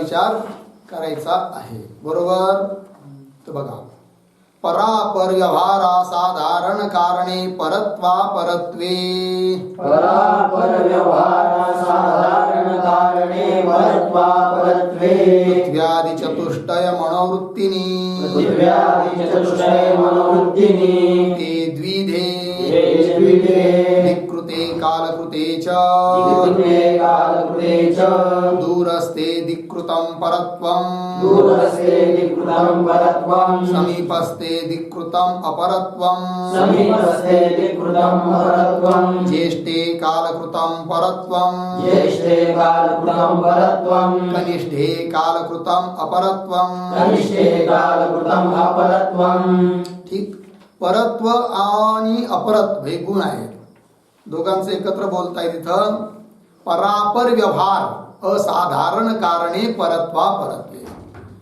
विचार करायचा आहे. बरोबर. तर बघा, परापर व्यवहारा साधारण कारणे परत्वा परत्वे. परापर व्यवहारा साधारण कारणे परत्वा परत्वे. पृथ्व्यादि चतुष्टय मनोवृत्तिनी. पृथ्व्यादि चतुष्टय मनोवृत्तिनी. ते द्विधे. ते द्विधे. दिक्कृते कालकृते च. दिक्कृते कालकृते च. दूरस्ते दिक्कृतं परत्वम्. दूरस्ते दिक्कृतं परत्वम्. समीपस्ते दिक्कृतं अपरत्वम्. समीपस्थे दिक्कृतं अपरत्वम्. ज्येष्ठे कालकृतं परत्वम्. ज्येष्ठे कालकृतं परत्वम्. कनिष्ठे कालकृतं अपरत्वम्. कनिष्ठे कालकृतं अपरत्वम्. ठीक. परत्व आणि अपरत्व हे गुण आहेत. दोघांचे एकत्र बोलताय तिथं. परापर व्यवहार असाधारण कारणे परत्वा परत्वे.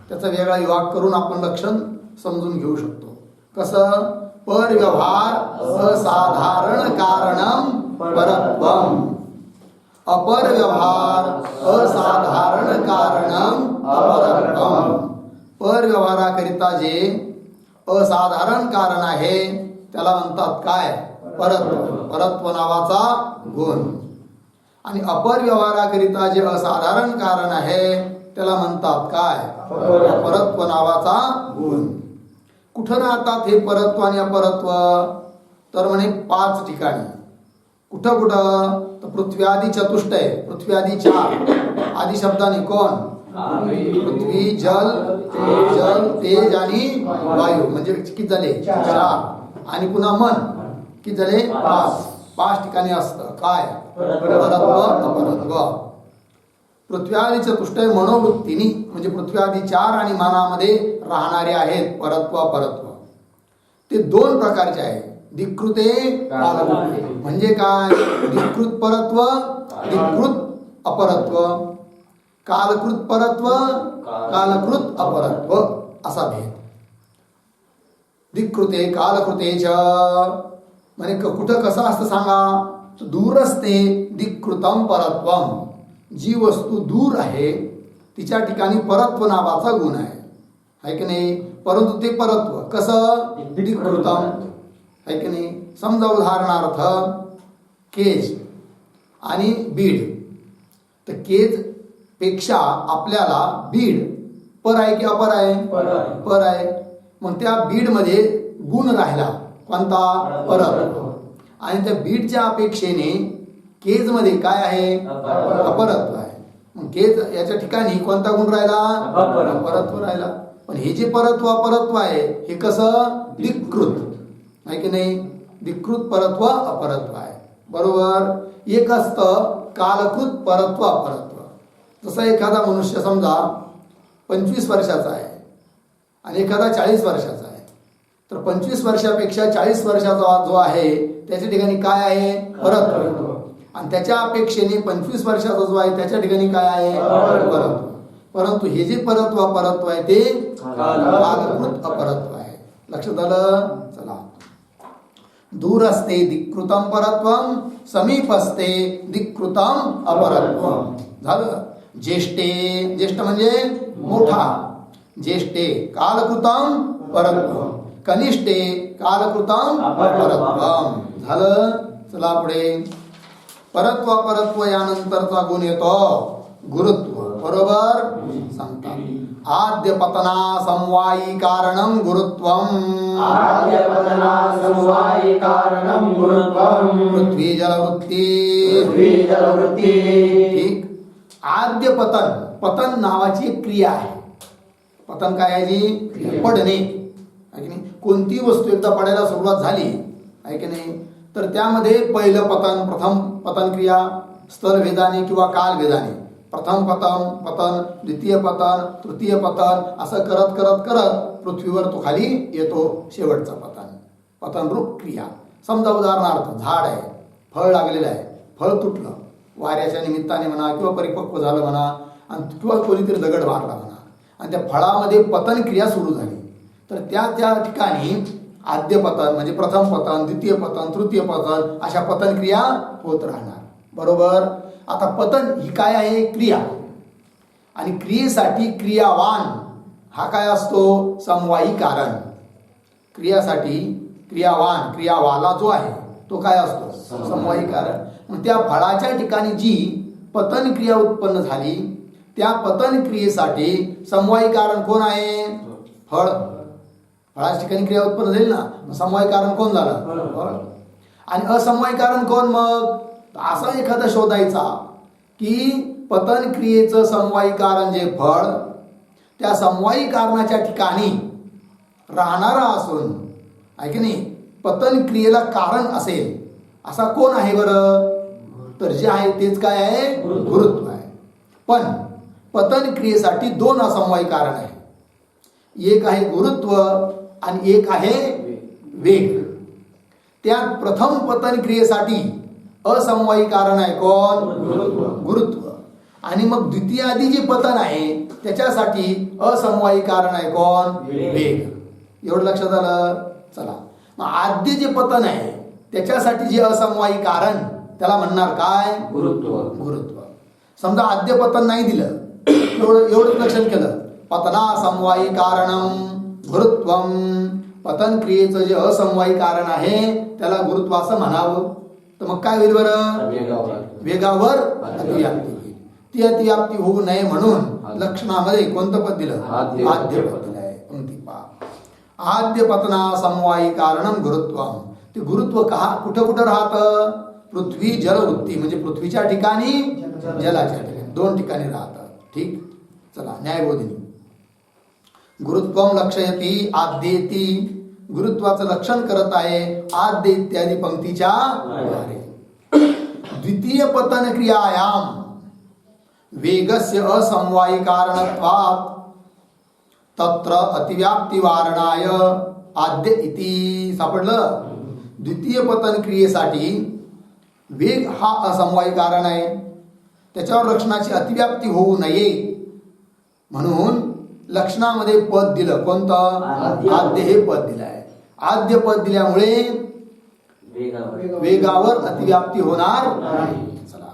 त्याचा वेगळा विभाग करून आपण लक्षण समजून घेऊ शकतो. कसं? पर व्यवहार असाधारण कारणम परत्वम. अपर व्यवहार असाधारण कारणम अपरत्वम. पर व्यवहाराकरिता जे असाधारण कारण आहे त्याला म्हणतात काय? परत्व. परत्व नावाचा गुण. आणि अपर व्यवहाराकरिता जे असाधारण कारण आहे त्याला म्हणतात काय? परत्व नावाचा गुण. कुठं राहतात हे परत्व आणि अपरत्व? तर म्हणे 5 ठिकाणी. कुठं कुठं? तर पृथ्व्यादि चतुष्टय. पृथ्व्यादि 4. आदि शब्दाने कोण? पृथ्वी, जल, तेज आणि वायू. म्हणजे किती झाले? 4. आणि पुन्हा मन किती झाले? 5. 5 ठिकाणी असतं काय? परत्व अपरत्व. पृथ्व्यादि चतुष्टय मनोवृत्तीनी म्हणजे पृथ्व्यादि 4 आणि मनामध्ये राहणारे आहेत परत्व अपरत्व. ते 2 प्रकारचे आहेत. दिक्कृते कालकृते. म्हणजे काय? दिक्कृत परत्व, दिक्कृत अपरत्व. कालकृत परत्व, कालकृत अपरत्व असा भेद. दिक्कृते कालकृतेच म्हणजे कुठं कसं असतं सांगा? दूरस्ते दिक्कृतम परत्वम. जी वस्तू दूर आहे तिच्या ठिकाणी परत्व नावाचा गुण आहे की नाही? परंतु ते परत्व कसं? दिक्कृतम आहे की नाही? समजा उदाहरणार्थ केज आणि बीड. तर केज पेक्षा आपल्याला बीड पर आहे की अपर आहे? पर आहे. मग त्या बीड मध्ये गुण राहिला कोणता? परत्व. आणि त्या बीडच्या अपेक्षेने केज मध्ये काय आहे? अपरत्व आहे. मग केज याच्या ठिकाणी कोणता गुण राहिला? अपरत्व राहिला. पण हे जे परत्व अपरत्व आहे हे कसं? दिक्कृत आहे की नाही? दिक्कृत परत्व अपरत्व आहे. बरोबर. एक असतं कालकृत परत्व अपरत्व. जसा एखादा मनुष्य समजा 25 वर्षाचा आहे आणि एखादा 40 वर्षाचा आहे. तर 25 वर्षापेक्षा 40 वर्षाचा जो आहे त्याच्या ठिकाणी काय आहे? परत्व. आणि त्याच्या अपेक्षेने 25 वर्षाचा जो आहे त्याच्या ठिकाणी काय आहे? परत्व. परंतु हे जे परत्व अपरत्व आहे ते कालकृत अपरत्व आहे. लक्षात आलं? चला. दूरस्ते दिक्कृतम परत्वम. समीपस्ते दिक्कृतम अपरत्वम. झालं. ज्येष्ठे. ज्येष्ठ म्हणजे मोठा. ज्येष्ठे कालकृतम परत्वम. कनिष्ठे कालकृतम परत्वम. झालं. चला पुढे. परत्व अपरत्व यानंतरचा गुण येतो गुरुत्व. बरोबर सांगतात. आद्य पतना समवायी कारणम गुरुत्वम. आद्य पतना समवायी कारणम गुरुत्वम. पृथ्वी जलवृत्ती. पृथ्वी जलवृत्ती. ठीक. आद्य पतन. पतन नावाची एक क्रिया आहे. पतन काय आहे? जी पडणे आहे की नाही? कोणती वस्तू एकदा पडायला सुरुवात झाली आहे की नाही तर त्यामध्ये पहिलं पतन, प्रथम पतन क्रिया स्थलभेदाने किंवा कालभेदाने प्रथम पतन, द्वितीय पतन, तृतीय पतन असं करत करत करत पृथ्वीवर तो खाली येतो. शेवटचा पतन रूप क्रिया. समजा उदाहरणार्थ झाड आहे, फळ लागलेलं आहे, फळ तुटलं वाऱ्याच्या निमित्ताने म्हणा किंवा परिपक्व झालं म्हणा आणि किंवा कोणीतरी दगड मारला म्हणा आणि त्या फळामध्ये पतन क्रिया सुरू झाली. तर त्या ठिकाणी आद्य पतन म्हणजे प्रथम पतन, द्वितीय पतन, तृतीय पतन अशा पतन क्रिया होत राहणार. बरोबर. आता पतन ही काय आहे? क्रिया. आणि क्रियेसाठी क्रियावान हा काय असतो? समवायी कारण. क्रियासाठी क्रियावान, क्रियावाला जो आहे तो काय असतो? समवायी कारण. मग त्या फळाच्या ठिकाणी जी पतन क्रिया उत्पन्न झाली त्या पतन क्रियेसाठी समवायी कारण कोण आहे? फळ. फळाच्या ठिकाणी क्रिया उत्पन्न झाली ना, मग समवायी कारण कोण झालं? फळ. आणि असमवायी कारण कोण? मग असा एखादा शोधायचा की पतन क्रियेचं समवायी कारण जे फळ त्या समवायी कारणाच्या ठिकाणी राहणारा असून आहे की नाही, पतन क्रियेला कारण असेल असा कोण आहे बरं? तर जे आहे तेच काय आहे? गुरुत्व आहे. पण पतन क्रियेसाठी दोन असमवायी कारण आहे. एक आहे गुरुत्व आणि एक आहे वेग. त्यात प्रथम पतन क्रियेसाठी असमवायी कारण आहे कोण? गुरुत्व. आणि मग द्वितीयादी जे पतन आहे त्याच्यासाठी असमवायी कारण आहे कोण? वेग. एवढं लक्षात आलं? चला, मग आद्य जे पतन आहे त्याच्यासाठी जे असमवायी कारण त्याला म्हणणार काय? गुरुत्व. समजा आद्य पतन नाही दिलं, एवढंच लक्षात केलं, पतना समवायी कारणम गुरुत्वम, पतन क्रियेचं जे असमवायी कारण आहे त्याला गुरुत्व असं म्हणावं. तर मग काय होईल बरं? वेगावर अतिव्याप्ती होईल. ती अतिव्याप्ती होऊ नये म्हणून लक्षणामध्ये कोणतं पद दिलं? आद्य पद दिलं आहे. पंक्ती पहा. आद्य पतना समवायी कारणम गुरुत्वम. ते गुरुत्व कुठं कुठं राहतं? पृथ्वी जलवृत्ती म्हणजे पृथ्वीच्या ठिकाणी, जलाच्या ठिकाणी, दोन ठिकाणी राहतं. ठीक. चला, न्यायबोधिनी. गुरुत्वम लक्षयती आद्येती, गुरुत्वाचं लक्षण करत आहे आद्य इत्यादी पंक्तीच्या द्वारे. द्वितीय पतन क्रियायाम वेगस्य असमवायी कारणत्वात् तत्र अतिव्याप्ती वारणाय आद्य इति. सापडलं? द्वितीय पतन क्रियेसाठी वेग हा असमवायी कारण आहे, त्याच्यावर लक्षणाची अतिव्याप्ती होऊ नये म्हणून लक्षणामध्ये पद दिलं. कोणतं? आद्य हे पद दिलं आहे. आद्य पद दिल्यामुळे वेगावर अतिव्याप्ती होणार नाही. चला,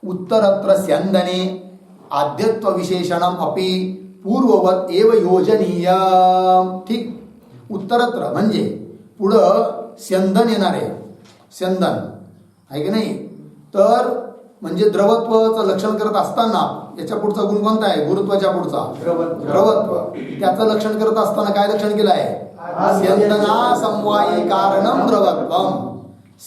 उत्तरत्र स्यंदने आद्यत्व विशेषणम अपि पूर्ववत एव योजनीय. ठीक. उत्तरत्र म्हणजे पुढं स्यंदन येणार आहे. स्यंदन आहे की नाही? तर म्हणजे द्रवत्वाचं लक्षण करत असताना याच्या पुढचा गुण कोणता आहे? गुरुत्वाच्या पुढचा द्रवत्व. त्याचं लक्षण करत असताना काय लक्षण केलं आहे? स्यंदना समवायी कारणम द्रवत्वम.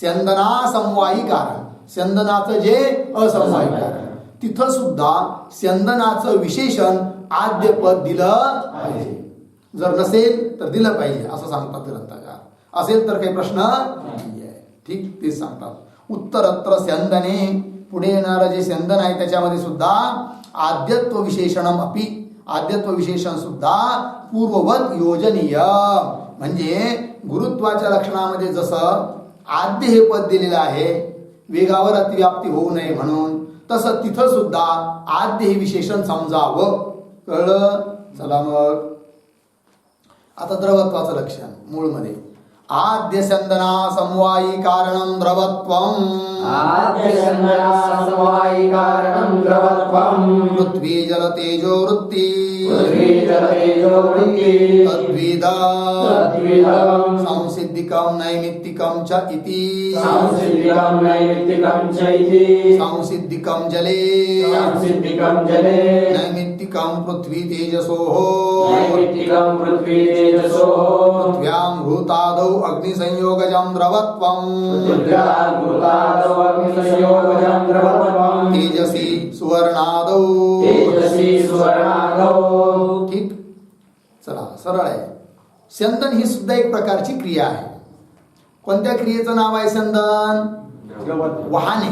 स्यंदना समवायी कारण, स्यंदनाचं जे असमवायी कारण, तिथं सुद्धा स्यंदनाचं विशेषण आद्य पद दिलं पाहिजे. जर नसेल तर दिलं पाहिजे असं सांगतात ग्रंथकार. असेल तर काही प्रश्न नाही आहे. ठीक. तेच सांगतात. उत्तरत्र स्यंदने, पुढे येणारं जे स्यंदन आहे त्याच्यामध्ये सुद्धा आद्यत्व विशेषणम अपि, आद्यत्व विशेषण सुद्धा पूर्ववत योजनीय म्हणजे गुरुत्वाच्या लक्षणामध्ये जसं आद्य हे पद दिलेलं आहे वेगावर अतिव्याप्ती होऊ नये म्हणून, तसं तिथं सुद्धा आद्य हे विशेषण समजावं. कळलं? चला मग आता द्रवत्वाचं लक्षण मूळमध्ये. आद्य स्यंदना समवायी कारणं द्रवत्वम्. आद्य स्यंदना समवायी कारणं द्रवत्वम्. पृथ्वी जल तेजो वृत्ति. पृथ्वी जल तेजो वृत्ति. तद्विधम् संसिद्धिकं नैमित्तिकं च इति. संसिद्धिकं नैमित्तिकं च इति. संसिद्धिकं जले. संसिद्धिकं जले. नैमित्तिकं पृथ्वी तेजसोः. नैमित्तिकं पृथ्वी तेजसोः. पृथ्व्यां भूतादौ अग्निसंयोगजं द्रवत्वम्. पृथ्व्यां भूतादौ अग्निसंयोगजं द्रवत्वम्. तेजसी सुवर्णादौ. तेजसी सुवर्णादौ. ठीक. चला, सरळ आहे. स्यंदन ही सुद्धा एक प्रकारची क्रिया आहे. कोणत्या क्रियेचं नाव आहे स्यंदन? वाहने.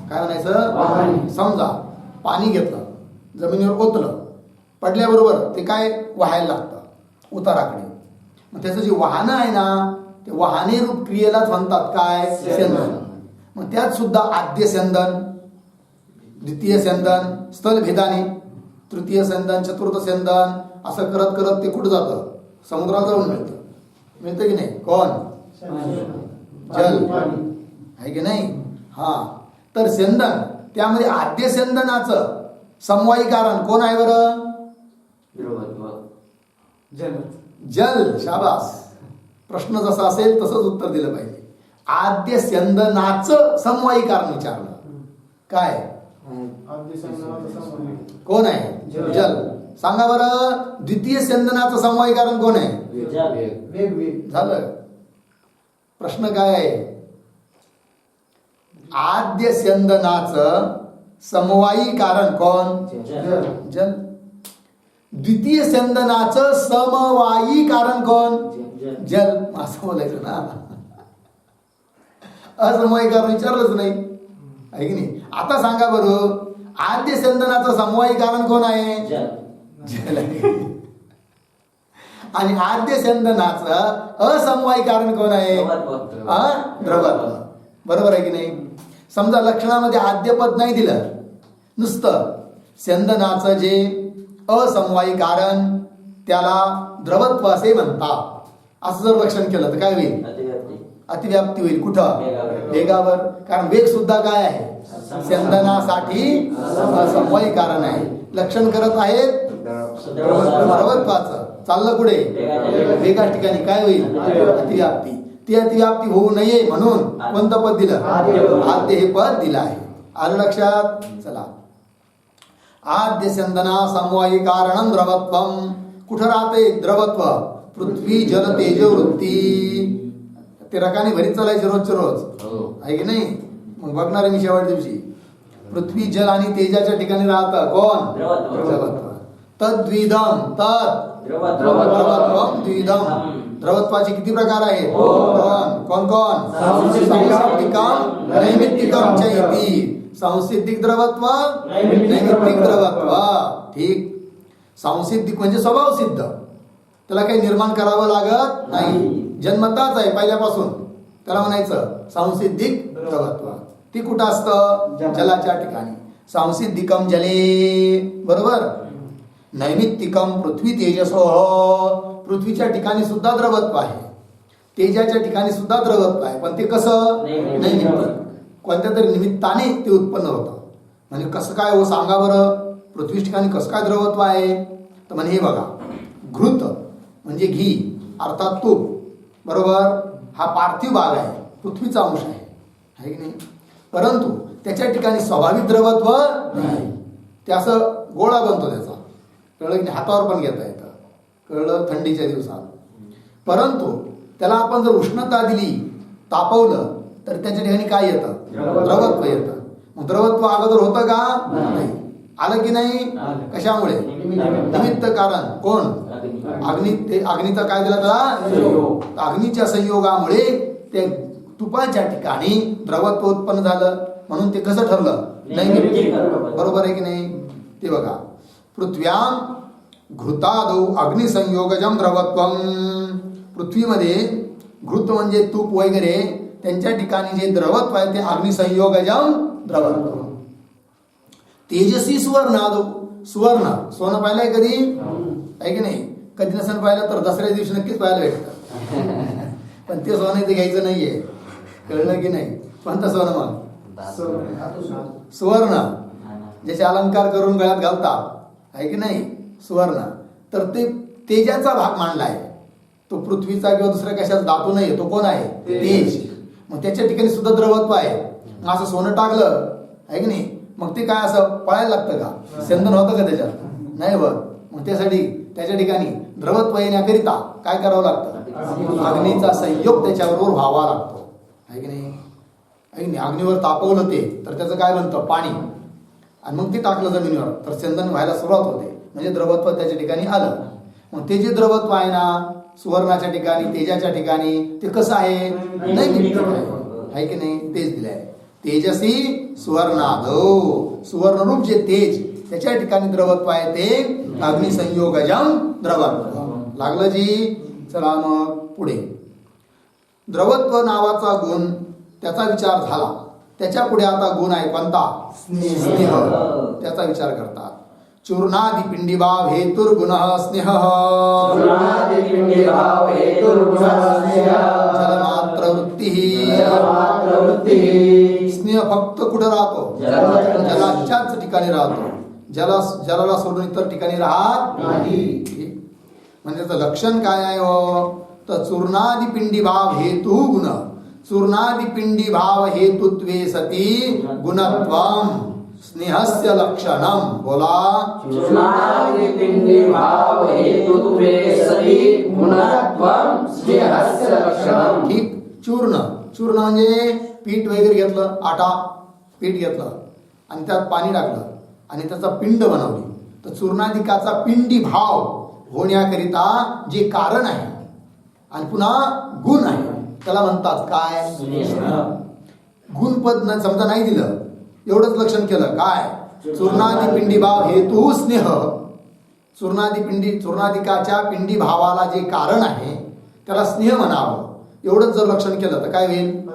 काय म्हणायचं? वाहने. समजा पाणी घेतलं, जमिनीवर ओतलं, पडल्याबरोबर ते काय वाहायला लागतं उताराकडे. मग त्याचं जे वाहनं आहे ना ते वाहने रूप क्रियेलाच म्हणतात काय? स्यंदन. मग त्यात सुद्धा आद्य स्यंदन, द्वितीय स्यंदन, स्थलभेदाने, तृतीय स्यंदन, चतुर्थ स्यंदन असं करत करत ते कुठं जातं? समुद्रात जाऊन मिळतं की नाही? कोण? जल आहे की नाही? हा. तर स्यंदन त्यामध्ये आद्य स्यंदनाचं समवायी कारण कोण आहे बरं? द्रवत्व. जल. शाबास. प्रश्न जसा असेल तसंच उत्तर दिलं पाहिजे. आद्य स्यंदनाचं समवायी कारण विचारलं. काय कोण आहे? जल. सांगा बरं द्वितीय स्यंदनाचं समवायी कारण कोण आहे? झालं. प्रश्न काय आहे? आद्य स्यंदनाचं समवायी कारण कोण? जल. द्वितीय स्यंदनाचं समवायी कारण कोण? जल. असं बोलायचं ना. असमवायी कारण विचारलंच नाही आहे की नाही. आता सांगा बरं आद्य स्यंदनाचं समवायी कारण कोण आहे? जल आहे. आणि आद्य स्यंदनाचं असमवायी कारण कोण आहे? द्रवत्व. बरोबर आहे की नाही. समजा लक्षणामध्ये आद्यपद नाही दिलं, नुसतं स्यंदनाचं जे असमवायी कारण त्याला द्रवत्व असे म्हणतात. असं जर लक्षण केलं तर काय होईल? अतिव्याप्ती होईल. कुठं? वेगावर. कारण वेग सुद्धा काय आहे? स्यंदनासाठी असमवायी कारण आहे. लक्षण करत आहेत द्रवत्वाचं. चाललं पुढे वेगा ठिकाणी काय होईल? अतिव्याप्ती. ती अतिव्याप्ती होऊ नये म्हणून कोणतं पद दिलं? आद्य हे पद दिलं आहे. आलं लक्षात? चला. आद्य स्यंदना समवायी कारणं द्रवत्वम. कुठं राहते द्रवत्व? पृथ्वी जल तेज वृत्ती. ते रकाने भरीत चालायचे रोजच्या रोज आहे की नाही. मग बघणार मी शेवट दिवशी. पृथ्वी जल आणि तेजाच्या ठिकाणी राहतं कोण? द्रवत्व. तद्विदम. तद द्रवत्वम द्विदम. द्रवत्वाचे किती प्रकार आहेत? कोण कोण? सांसिद्धिकम नैमित्तिकम च इति. सांसिद्धिक द्रवत्व, नैमित्तिक द्रवत्व. ठीक. सांसिद्धिक म्हणजे स्वभाव सिद्ध, त्याला काही निर्माण करावं लागत नाही, जन्मताच आहे पहिल्यापासून. त्याला म्हणायचं सांसिद्धिक द्रवत्व. ती कुठं असतं? जलाच्या ठिकाणी. सांसिद्धिकम जले. बरोबर. नैमित्तिकम पृथ्वी तेजसो. पृथ्वीच्या ठिकाणी सुद्धा द्रवत्व आहे, तेजाच्या ठिकाणी सुद्धा द्रवत्व आहे. पण ते कसं? नैमित्तिक. कोणत्या तरी निमित्ताने ते उत्पन्न होतं. म्हणजे कसं काय हो सांगा बरं. पृथ्वी ठिकाणी कसं काय द्रवत्व आहे? तर म्हणजे हे बघा, घृत म्हणजे घी अर्थात तूप. बरोबर. हा पार्थिव भाग आहे, पृथ्वीचा अंश आहे की नाही. परंतु त्याच्या ठिकाणी स्वाभाविक द्रवत्व नाही. ते असं गोळा बनतो त्याचा. कळलं की नाही. हातावर पण घेता येतं. कळलं. थंडीच्या दिवसात. परंतु त्याला आपण जर उष्णता दिली, तापवलं, तर त्याच्या ठिकाणी काय येतं? द्रवत्व येतं. मग द्रवत्व अगोदर होतं का? नाही. आलं की नाही? कशामुळे? निमित्त कारण कोण? अग्नी. ते अग्नीचा काय दिला त्याला? अग्नीच्या संयोगामुळे ते तुपाच्या ठिकाणी द्रवत्व उत्पन्न झालं. म्हणून ते कसं ठरलं? नैमित्तिक. बरोबर आहे की नाही. ते बघा, पृथ्व्याम घृतादौ अग्निसंयोगजम द्रवत्वम. पृथ्वीमध्ये घृत म्हणजे तूप वगैरे, त्यांच्या ठिकाणी जे द्रवत्व आहे ते अग्निसंयोगजम द्रवत्व. तेजसी सुवर्णादौ. सुवर्ण सोनं पाहिलंय कधी? आहे की नाही. कधी नसेल पाहिलं तर दसऱ्या दिवशी नक्कीच पाहायला भेटतं. पण ते सोनं इथे घ्यायचं नाहीये. कळलं की नाही. कोणतं सोनं? मग सुवर्ण, ज्याचे अलंकार करून गळ्यात घालतात आहे की नाही. सुवर्ण. तर ते तेजाचा भाग मांडला आहे. तो पृथ्वीचा किंवा दुसऱ्या कशाचा धातू नाही. तो कोण आहे? तेज. मग त्याच्या ठिकाणी सुद्धा द्रवत्व आहे. मग असं सोनं टाकलं आहे की नाही, मग ते काय असं पळायला लागतं का? स्यंदन होतं का त्याच्यात? नाही होत. मग त्यासाठी त्याच्या ठिकाणी द्रवत्व येण्याकरिता काय करावं लागतं? अग्नीचा संयोग त्याच्याबरोबर व्हावा लागतो आहे की नाही. अग्नीवर तापवलं ते तर त्याचं काय बनतं? पाणी. आणि मग ते टाकलं जमिनीवर तर स्यंदन व्हायला सुरुवात होते. म्हणजे द्रवत्व त्याच्या ठिकाणी आलं. मग ते जे द्रवत्व आहे ना सुवर्णाच्या ठिकाणी, तेजाच्या ठिकाणी, ते कसं आहे? नैमित्तिक आहे की नाही. तेच दिलंय. तेजसी सुवर्णादौ. सुवर्णरूप जे तेज त्याच्या ठिकाणी द्रवत्व आहे ते अग्निसंयोगजम द्रवत्व. लागलं जी. चला मग पुढे. द्रवत्व नावाचा गुण त्याचा विचार झाला. त्याच्या पुढे आता गुण आहे कोणता? स्नेह. त्याचा विचार करतात. चूर्णादि पिंडीभाव हेतुर्गुणः स्नेह. जलमात्र वृत्ती. स्नेह फक्त कुठं राहतो? जलाच्याच ठिकाणी राहतो. जलाला सोडून इतर ठिकाणी राहत नाही. म्हणजे त्याचं लक्षण काय आहे हो? तर चूर्णादी पिंडी भाव हेतू गुण. चूर्णादी पिंडी भाव हेतुत्वे सती गुणत्वम स्नेहस्य लक्षणम. बोला. चूर्णादि पिंडी भाव हेतुत्वे सति गुणत्वं स्नेहस्य लक्षणम्. ठीक. चूर्ण चूर्ण म्हणजे पीठ वगैरे घेतलं, आटा पीठ घेतलं आणि त्यात पाणी टाकलं आणि त्याचा पिंड बनवली. तर चूर्णाधिकाचा पिंडी भाव होण्याकरिता जे कारण आहे आणि पुन्हा गुण आहे त्याला म्हणतात काय? गुणपद समजा नाही दिलं, एवढंच लक्षण केलं काय? चूर्णादी पिंडी भाव हेतू स्नेह. चूर्णाधिकाच्या पिंडी भावाला जे कारण आहे त्याला स्नेह म्हणावं, एवढंच जर लक्षण केलं तर काय होईल?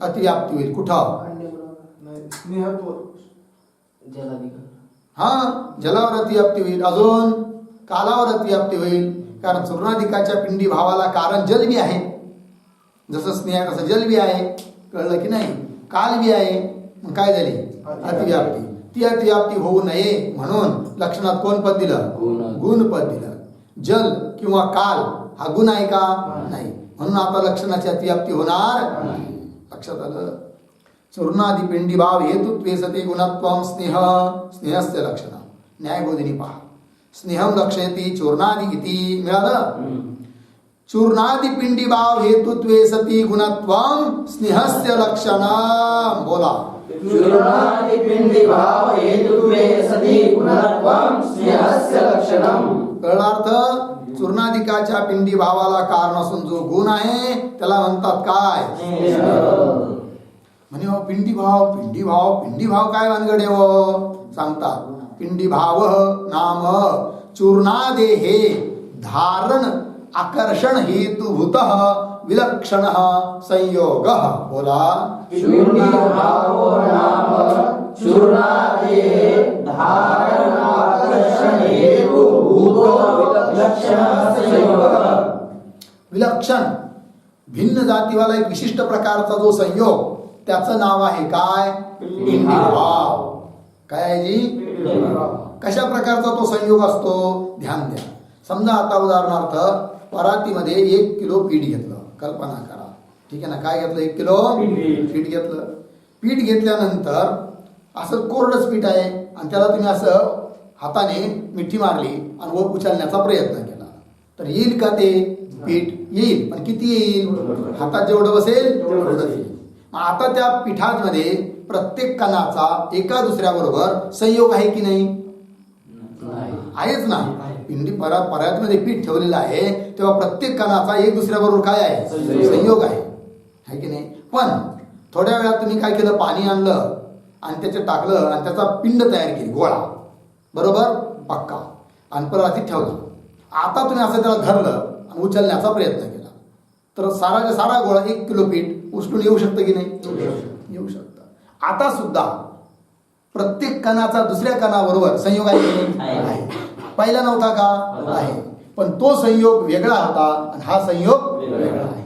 अतिव्याप्ती होईल. कुठं? हा, जलावर अतिव्याप्ती होईल. अजून कालावर अतिव्याप्ती होईल. कारण चूर्णाधिकाच्या पिंडी भावाला कारण जल बी आहे. जसं स्नेह तसं जल बी आहे. कळलं की नाही? काल बी आहे. मग काय झाली? अतिव्याप्ती. ती अतिव्याप्ती होऊ नये म्हणून लक्षणात कोण पद दिलं? गुण पद दिलं. जल किंवा काल हा गुण आहे का? नाही. म्हणून आता लक्षणाची अतिव्याप्ती होणार नाही. लक्षात आलं? चूर्णादी पिंडी भाव हेतुत्वे सती गुणत्वं स्नेहस्य लक्षण. न्यायबोधिनी पहा. स्नेहम लक्षयति चूर्णादि इति. मिळालं? चूर्णादि पिंडी भाव हेतुत्वे सती गुणत्वं स्नेहस्य लक्षणं. बोला. चूर्णादि पिंडी भाव हेतुत्वे सति गुणत्वं स्नेहस्य लक्षणम्. कळला अर्थ? चूर्णाधिकाच्या पिंडी भावाला कारण असून जो गुण आहे त्याला म्हणतात काय? म्हणे हो पिंडी भाव काय वानगडे हो? सांगतात. पिंडी भाव नाम चूर्णादेहे धारण आकर्षण हेतुभूत विलक्षण संयोग. बोला. पिंडी भाव नाम चूर्णादेहे धारण आकर्षण हेतुभूत विलक्षण संयोग. विलक्षण भिन्न जातीवाला एक विशिष्ट प्रकारचा जो संयोग त्याचं नाव आहे काय? पिंडी भाव. काय आहे जी? कशा प्रकारचा तो संयोग असतो? ध्यान द्या. समजा आता उदाहरणार्थ परातीमध्ये 1 किलो पीठ घेतलं. कल्पना करा. ठीक आहे ना? काय घेतलं? 1 किलो पीठ घेतलं. पीठ घेतल्यानंतर असं कोरडंच पीठ आहे आणि त्याला तुम्ही असं हाताने मिठी मारली आणि वर उचलण्याचा प्रयत्न केला तर येईल का ते पीठ? येईल. पण किती येईल? हातात जेवढं बसेल तेवढंच येईल. आता त्या पिठामध्ये प्रत्येक कणाचा एका दुसऱ्याबरोबर संयोग आहे की नाही? आहेच ना. पिंडी परातीमध्ये पीठ ठेवलेलं आहे तेव्हा प्रत्येक कणाचा एक दुसऱ्याबरोबर काय आहे? संयोग आहे. की नाही? पण थोड्या वेळात तुम्ही काय केलं? पाणी आणलं आणि त्याच्यात टाकलं आणि त्याचा पिंड तयार केली, गोळा. बरोबर? पक्का. आणि परातीत ठेवला. आता तुम्ही असं त्याला धरलं आणि उचलण्याचा प्रयत्न केला तर सारा गोळा 1 किलो पीठ उचलून येऊ शकतं की नाही? येऊ शकतं. आता सुद्धा प्रत्येक कणाचा दुसऱ्या कणाबरोबर संयोग आहे की नाही? आहे. पहिला नव्हता का? आहे. पण तो संयोग वेगळा होता आणि हा संयोग वेगळा आहे.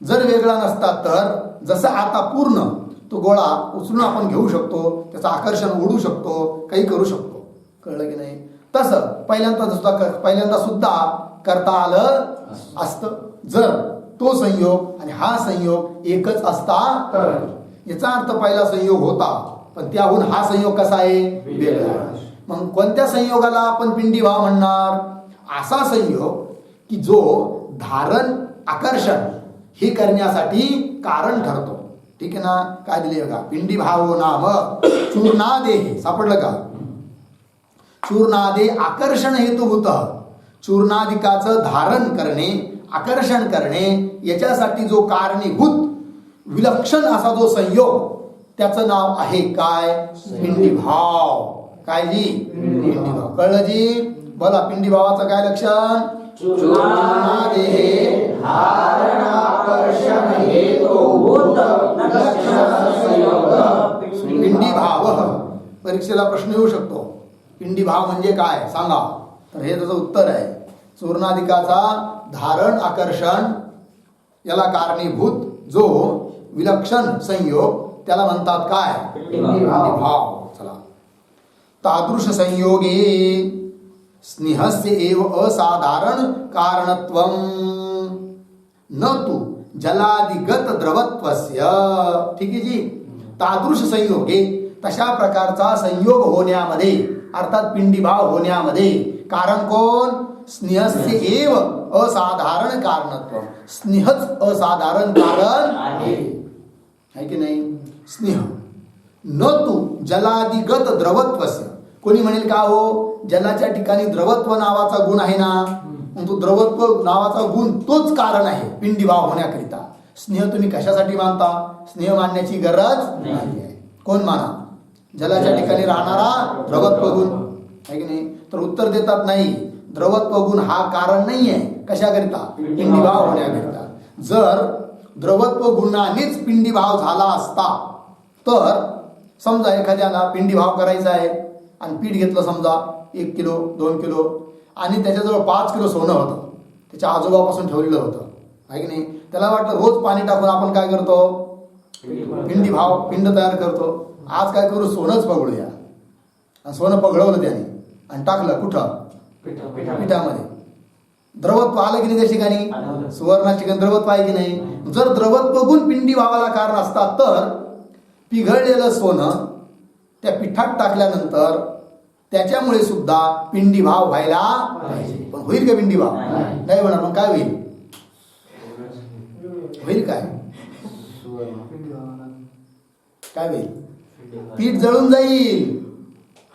जर वेगळा नसता तर जसं आता पूर्ण तो गोळा उचलून आपण घेऊ शकतो, त्याचं आकर्षण ओढू शकतो, काही करू शकतो. कळलं की नाही? तसं पहिल्यांदा सुद्धा करता आलं असतं जर तो संयोग आणि हा संयोग एकच असता तर. याचा अर्थ पहिला संयोग होता पण त्याहून हा संयोग कसा आहे? वेगळा आहे. मग कोणत्या संयोगाला आपण पिंडी भाव म्हणणार? असा संयोग की जो धारण आकर्षण हे करण्यासाठी कारण ठरतो. ठीक आहे ना? काय दिले बघा? पिंडी भाव नाम चूर्णादेहे. सापडलं का? चूर्णादे आकर्षण हेतुभूत. चूर्णाधिकाचं धारण करणे, आकर्षण करणे याच्यासाठी जो कारणीभूत विलक्षण असा जो संयोग त्याचं नाव आहे काय? पिंडी भाव. काय जी? पिंडी भाव. कळलं जी? बोला. पिंडी भावाचं काय लक्षण? चूर्णादेहे धारण आकर्षण हेतुभूत विलक्षण संयोग. पिंडी भाव. परीक्षेला प्रश्न येऊ शकतो. पिंडी भाव म्हणजे काय सांगा? तर हे त्याचं उत्तर आहे. चूर्णाधिकाचा धारण आकर्षण याला कारणीभूत जो विलक्षण संयोग त्याला म्हणतात काय? पिंडी भाव. चला तादृश संयोगे स्नेहस्य एव असाधारण कारणत्वम न तू जलादिगत द्रवत्वस्य. ठीक आहे जी. तादृश संयोगे तशा प्रकारचा संयोग होण्यामध्ये अर्थात पिंडीभाव होण्यामध्ये कारण कोण? स्नेहस्य एव असाधारण कारणत्व. स्नेहच असाधारण कारण आहे की नाही. स्नेह न तू जलादिगत द्रवत्वस्य. कोणी म्हणेल का हो जलाच्या ठिकाणी द्रवत्व नावाचा गुण आहे ना, मग तो द्रवत्व नावाचा गुण तोच कारण आहे पिंडीभाव होण्याकरिता. स्नेह तुम्ही कशासाठी मानता? स्नेह मानण्याची गरज नाही आहे. कोण माना? जलाच्या ठिकाणी राहणारा द्रवत्व गुण आहे की नाही. तर उत्तर देतात नाही, द्रवत्व गुण हा कारण नाही आहे. कशाकरिता? पिंडीभाव होण्याकरिता. जर द्रवत्व गुणानेच पिंडीभाव झाला असता तर समजा एखाद्याला पिंडीभाव करायचा आहे आणि पीठ घेतलं समजा 1 किलो 2 किलो आणि त्याच्याजवळ 5 किलो सोनं होतं, त्याच्या आजोबापासून ठेवलेलं होतं आहे की नाही. त्याला वाटलं रोज पाणी टाकून आपण काय करतो? पिंड तयार करतो. आज काय करू? सोनंच पगळूया. आणि सोनं पगळवलं त्याने आणि टाकलं कुठं? पिठामध्ये. द्रवत्व आलं की नाही त्या ठिकाणी? सुवर्णा ठिकाणी द्रवत्व आहे की नाही. जर द्रवत्व गुण पिंडी भावाला कारण असतात तर पिघळलेलं सोनं त्या पिठात टाकल्यानंतर त्याच्यामुळे सुद्धा पिंडी भाव व्हायला पाहिजे. पण होईल का पिंडी भाव? नाही होणार. मग काय होईल? होईल काय? काय होईल? पीठ जळून जाईल,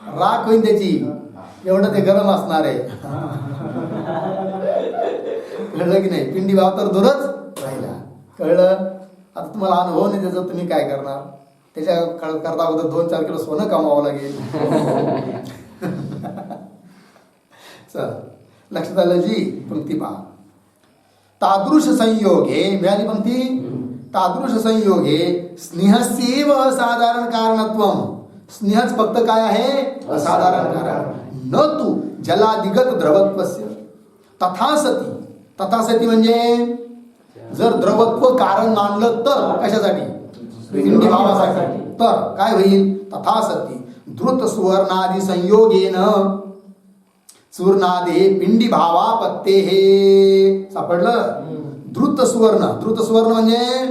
राख होईल त्याची. एवढं ते गरम असणार आहे. कळलं की नाही? पिंडी भाव तर दूरच राहिला. कळलं? आता तुम्हाला अनुभव नाही त्याचा, तुम्ही काय करणार? त्याच्या करता अगोदर 2-4 किलो सोनं कमावं लागेल. चल लक्षात आलं जी. पंक्ती पहा. तादृश संयोगे मिळाली पंक्ती. तादृश संयोगे स्नेहस्येव असाधारण कारणत्वम. स्नेहच फक्त काय आहे? असाधारण कारण. न तू जलादिगत द्रवत्वस्य. तथा सती. तथा सती म्हणजे जर द्रवत्व कारण मानलं तर कशासाठी? पिंडी भावासाठी. तर काय होईल? तथा सती द्रुत सुवर्णादि संयोगेन चूर्णादे पिंडी भावापत्ते. हे सापडलं? द्रुत सुवर्ण. द्रुत सुवर्ण म्हणजे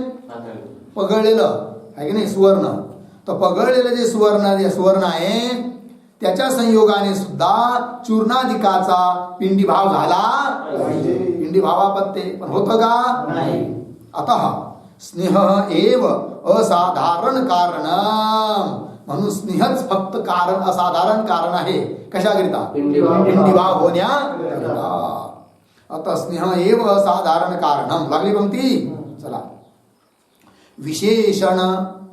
पगळलेलं आहे की नाही सुवर्ण. तर पगळलेलं जे सुवर्ण आहे त्याच्या संयोगाने सुद्धा चूर्णाधिकाचा पिंडी भाव झाला पाहिजे. पिंडी भावापत्ते. पण होतं का? नाही. अतः स्नेह एव असाधारण कारण. म्हणून स्नेहच फक्त कारण असाधारण कारण आहे. कशाकरिता? पिंडी भाव होण्याकरिता. आता स्नेह एव असाधारण कारणम. लागली पंक्ती. चला. विशेषण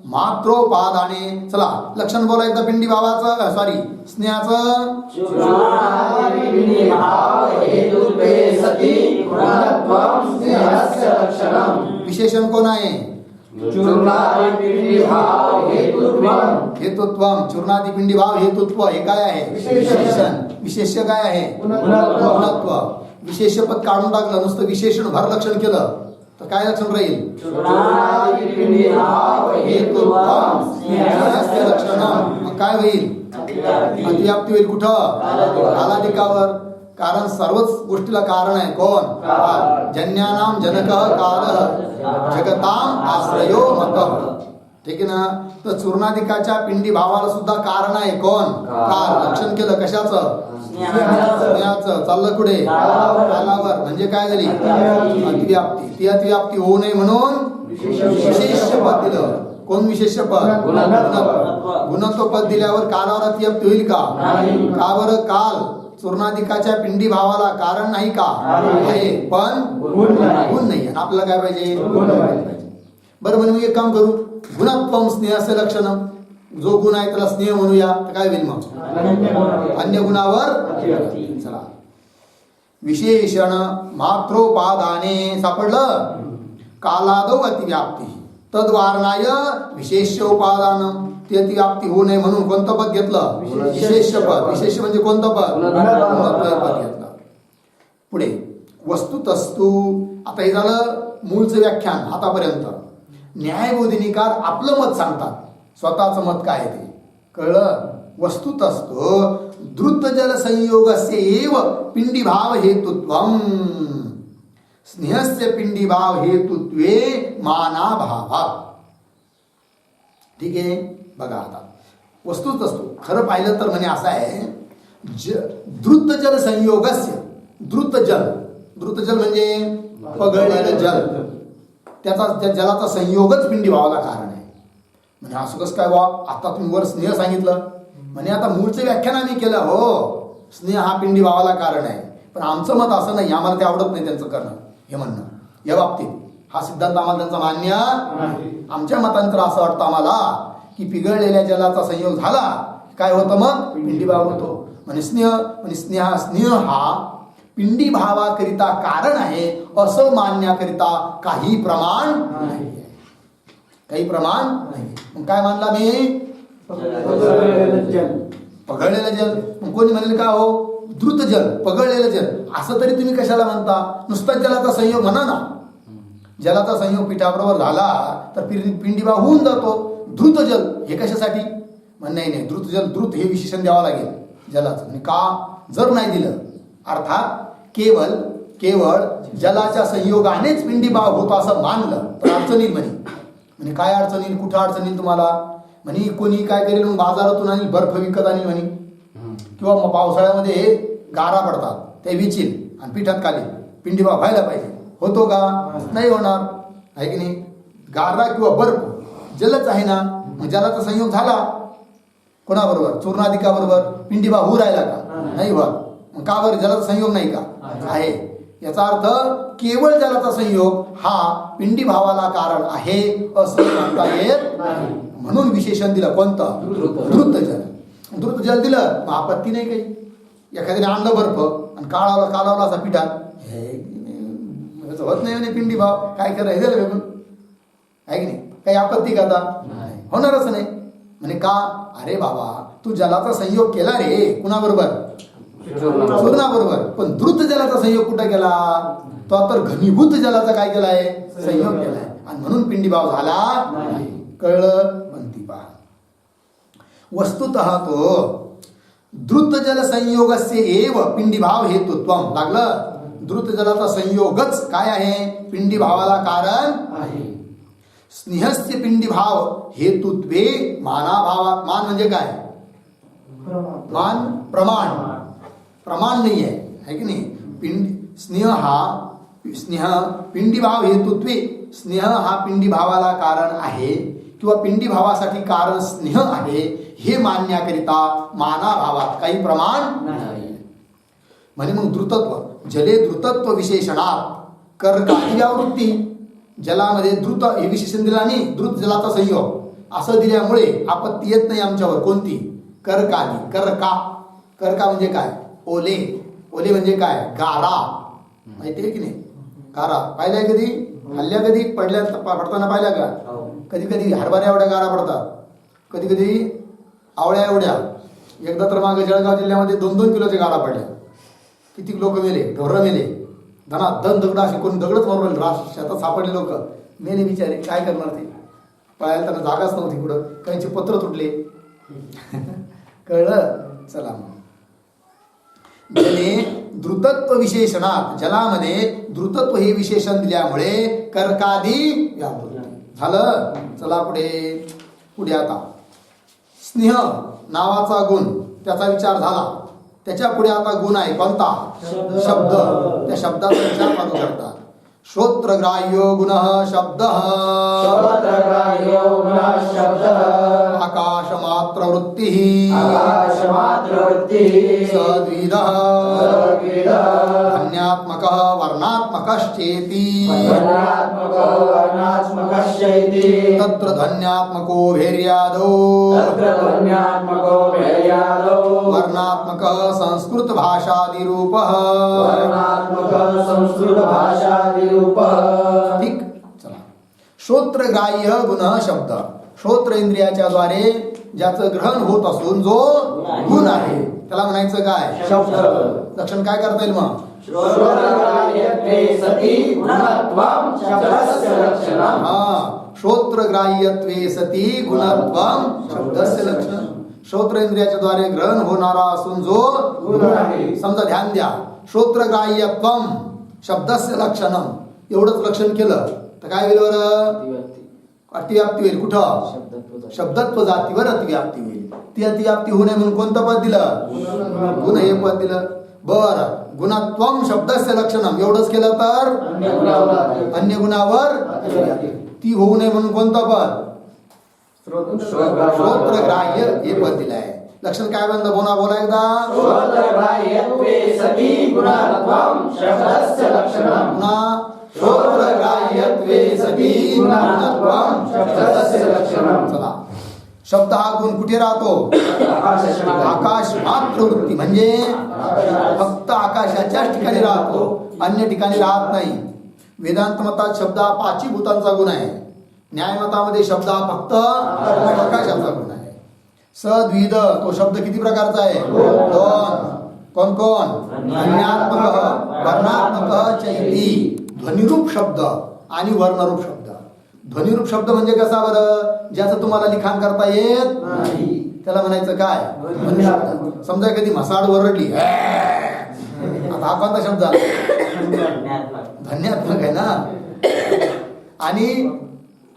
मात्रोपादाने. चला लक्षण बोला एकदा पिंडी भावाचं, सॉरी स्नेहाचं. विशेषण कोण आहे? हेतुत्वम. चूर्णादि पिंडी भाव हेतुत्व. हे काय आहे? विशेषण. विशेष्य काय आहे? गुणत्व. विशेष्य पद काढून टाकलं, नुसतं विशेषण भर लक्षण केलं तर काय लक्षण राहील? मग काय होईल? अतिव्याप्ती होईल. कुठं? कालाधिकावर. कारण सर्वच गोष्टीला कारण आहे कोण? काल. जन्यानाम जनक काल जगताम आश्रयो मत. ठीक आहे ना. तर चूर्णाधिकाच्या पिंडी भावाला सुद्धा कारण आहे कोण? काल. लक्षण केलं कशाचं? स्नेहाचं. चाललं कुठे? कालावर. म्हणजे काय झाली? अतिव्याप्ती. ती अतिव्याप्ती होऊ नये म्हणून विशेष्य पद दिलं. कोण विशेष्य पद? गुणत्व पद दिल्यावर कालावर अतिव्याप्ती होईल का? का बरं? काल चूर्णाधिकाच्या पिंडी भावाला कारण नाही का? आहे पण गुण नाही. आपल्याला काय पाहिजे? बरं म्हणून एक काम करू. गुणत्वम स्नेहस्य लक्षण. जो गुण आहे त्याला स्नेह म्हणूया. तर काय होईल मग? अन्य गुणावर. चला. विशेषण मात्रोपादाने. सापडलं? कालादौ अतिव्याप्ती तद्वारणाय विशेष्य उपादान. ती अतिव्याप्ती होऊ नये म्हणून कोणतं पद घेतलं? विशेष्य पद. विशेष म्हणजे कोणतं पद? पद घेतलं. पुढे वस्तुतस्तु. आता हे झालं मूळचं व्याख्यान आतापर्यंत. न्यायबोधिनीकार आपलं मत सांगतात. स्वतःचं मत काय ते कळलं? वस्तुतस्तु द्रुत जल संयोगस्य एव पिंडीभाव हेतुत्वम स्नेहस्य पिंडीभाव हेतुत्वे मानाभावात. ठीक आहे, बघा आता वस्तुतस्तु खरं पाहिलं तर म्हणे असं आहे, द्रुत जल संयोगस्य, द्रुत जल म्हणजे पगळलेलं जल, त्या जलाचा संयोगच पिंडी भावाला कारण आहे. म्हणजे असं कसं काय वा, आता तुम्ही वर स्नेह सांगितलं म्हणे, आता मूळचं व्याख्यान आम्ही केलं, हो स्नेह हा पिंडी भावाला कारण आहे, पण आमचं मत असं नाही, आम्हाला ते आवडत नाही त्यांचं करणं हे म्हणणं. या बाबतीत हा सिद्धांत आम्हाला त्यांचा मान्य नाही. आमच्या मतांतर असं वाटतं आम्हाला की पिघळलेल्या जलाचा संयोग झाला काय होतं, मग पिंडी भाव होतो. म्हणजे स्नेह हा पिंडी भावाकरिता कारण आहे असं मानण्याकरिता काही प्रमाण नाही, काही प्रमाण नाही. मग काय मानला मी, पगळलेलं जल. मग कोणी म्हणेल का हो द्रुत जल, पगळलेलं जल, असं तरी तुम्ही कशाला म्हणता, नुसताच जलाचा संयोग म्हणा ना. जलाचा संयोग पिठाबरोबर झाला तर पिंडीभाव होऊन जातो. द्रुत जल हे कशासाठी, नाही द्रुत जल, द्रुत हे विशेषण द्यावं लागेल जलाचं. आणि का, जर नाही दिलं अर्थात केवळ जलाच्या संयोगानेच पिंडीभाव होतो असं मानलं तर अडचण येईल म्हणे. काय अडचण येईल, कुठं अडचण येईल तुम्हाला म्हणे, कोणी काय करेल मग बाजारातून आणि बर्फ विकत आणील म्हणे, किंवा मग पावसाळ्यामध्ये गारा पडतात ते विचील आणि पिठात काढेल, पिंडीभाव व्हायला पाहिजे, होतो का, नाही होणार आहे की नाही. गारा किंवा बर्फ जलच आहे ना, मग जलाचा संयोग झाला कोणाबरोबर, चूर्णाधिकाबरोबर, पिंडीभाव होऊ राहिला का, नाही होत. मग का बरं, जलाचा संयोग नाही का, आहे. याचा अर्थ केवळ जलाचा संयोग हा पिंडी भावाला कारण आहे असं म्हणता येत नाही. म्हणून विशेषण दिलं कोणतं, द्रुत जल दिलं, मग आपत्ती नाही काही. एखाद्याने आणलं बर्फ आणि काढवला असा पिठात, होत नाही म्हणे पिंडी भाव, काय करायचं फेकून, आहे की नाही, काही आपत्ती का आता, होणारच नाही. म्हणे का, अरे बाबा तू जलाचा संयोग केला रे कुणाबरोबर, चूर्णाबरोबर, पण द्रुत जलाचा संयोग कुठं केला, तो तर घनीभूत जलाचा काय केलाय, संयोग केलाय, आणि म्हणून पिंडीभाव झाला नाही. कळलं, म्हणती पहा. वस्तुतः तो द्रुत जल संयोगस्य एव पिंडीभाव हेतुत्वम, लागलं, द्रुत जलाचा संयोगच काय आहे, पिंडी भावाला कारण आहे. स्नेहस्य पिंडी भाव हेतुत्वे मानाभावात, मान म्हणजे काय, मान प्रमाण नाही आहे की नाही. स्नेह पिंडी भाव हेतुत्वे, स्नेह हा पिंडी भावाला कारण आहे किंवा पिंडी भावासाठी कारण स्नेह आहे हे मानण्याकरिता मानाभावात काही प्रमाण नाही. म्हणजे मग द्रुतत्व, जले द्रुतत्व विशेषणात कर्काची व्यावृत्ती, जलामध्ये द्रुत हे विशेषण दिलं आणि द्रुत जलाचा संयोग असं दिल्यामुळे आपत्ती येत नाही आमच्यावर. कोणती, कर्कानी, कर्का म्हणजे काय, ओले म्हणजे काय, गारा, माहिती आहे की नाही, गारा पाहिलाय कधी, हल्ल्या कधी पडताना पाहिल्या का, कधी हरभऱ्या एवढ्या गारा पडतात, कधी आवळ्या एवढ्या. एकदा तर मागे जळगाव जिल्ह्यामध्ये 2-2 किलोच्या गारा पडल्या, किती लोक मेले, ढोरं मेले, दगड असे कोणी दगडच मारून शेतात सापडले लोक मेले बिचारे, काय करणार ते, पळायला त्यांना जागाच नव्हती कुठं, काहींचे पत्र तुटले. कळलं, चला मग. जले द्रुतत्व विशेषणात, जलामध्ये द्रुतत्व हे विशेषण दिल्यामुळे कर्कादी व्यावृत्ती झालं. चला पुढे आता स्नेह नावाचा गुण, त्याचा विचार झाला, त्याच्या पुढे आता गुण आहे कोणता, शब्द. त्या शब्दाचा विचार मानू करतात. श्रोत्रग्राह्यो गुणः शब्दः, आकाशमात्र वृत्तिः, सद्विदः, ध्वन्यात्मकः वर्णात्मकश्चेति, तत्र ध्वन्यात्मको भेर्यादौ, वर्णात्मकः संस्कृत भाषादिरूपः. ठीक, चला. श्रोत्रग्राह्य गुणः शब्द, श्रोत्र इंद्रियाच्या द्वारे ज्याचं ग्रहण होत असून जो गुण आहे त्याला म्हणायचं काय, शब्द. लक्षण काय करता येईल मग, श्रोत्रग्राह्यत्वे सती गुणत्वम शब्दस्य लक्षण. श्रोत्रेंद्रियाच्या द्वारे ग्रहण होणारा असून जो गुण आहे. समजा ध्यान द्या, श्रोत्रग्राह्यत्वम शब्दस्य लक्षणम, एवढंच लक्षण केलं तर काय होईल बरं? अतिव्याप्ती होईल. कुठं? शब्दत्व जातीवर अतिव्याप्ती होईल. ती अतिव्याप्ती होऊ नये म्हणून कोणतं पद दिलं? गुण हे पद दिलं. बर, गुणत्वम शब्दस्य लक्षणम एवढंच केलं तर अन्य गुणावर ती होऊ नये म्हणून कोणतं पद? श्रोत्रग्राह्य हे पद दिलं आहे. लक्षण काय बनलं? बोला एकदा. श्रोत्रग्राह्यत्वे सती गुणत्वं शब्दस्य लक्षणं. पुन्हा श्रोत्रग्राह्यत्वे सती गुणत्वं शब्दस्य लक्षणं. चला, शब्द हा गुण कुठे राहतो? आकाश मात्र वृत्ती, म्हणजे फक्त आकाशाच्याच ठिकाणी राहतो, अन्य ठिकाणी राहत नाही. वेदांत मतात शब्द हा पाची भूतांचा गुण आहे. न्यायमतामध्ये शब्द हा फक्त आकाशाचा गुण आहे. सद्विध तो शब्द किती प्रकारचा आहे? दोन. कोण कोण? ध्वन्यात्मक, वर्णात्मक चैती. ध्वनिरूप शब्द आणि वर्णरूप शब्द. ध्वनिरूप शब्द म्हणजे कसा बरं? ज्याचं तुम्हाला लिखाण करता येत नाही त्याला म्हणायचं काय? ध्वनी शब्द. समजा कधी म्हसाड वरडली, आता हा कोणता शब्द आला? ध्वन्यात्मक आहे ना. आणि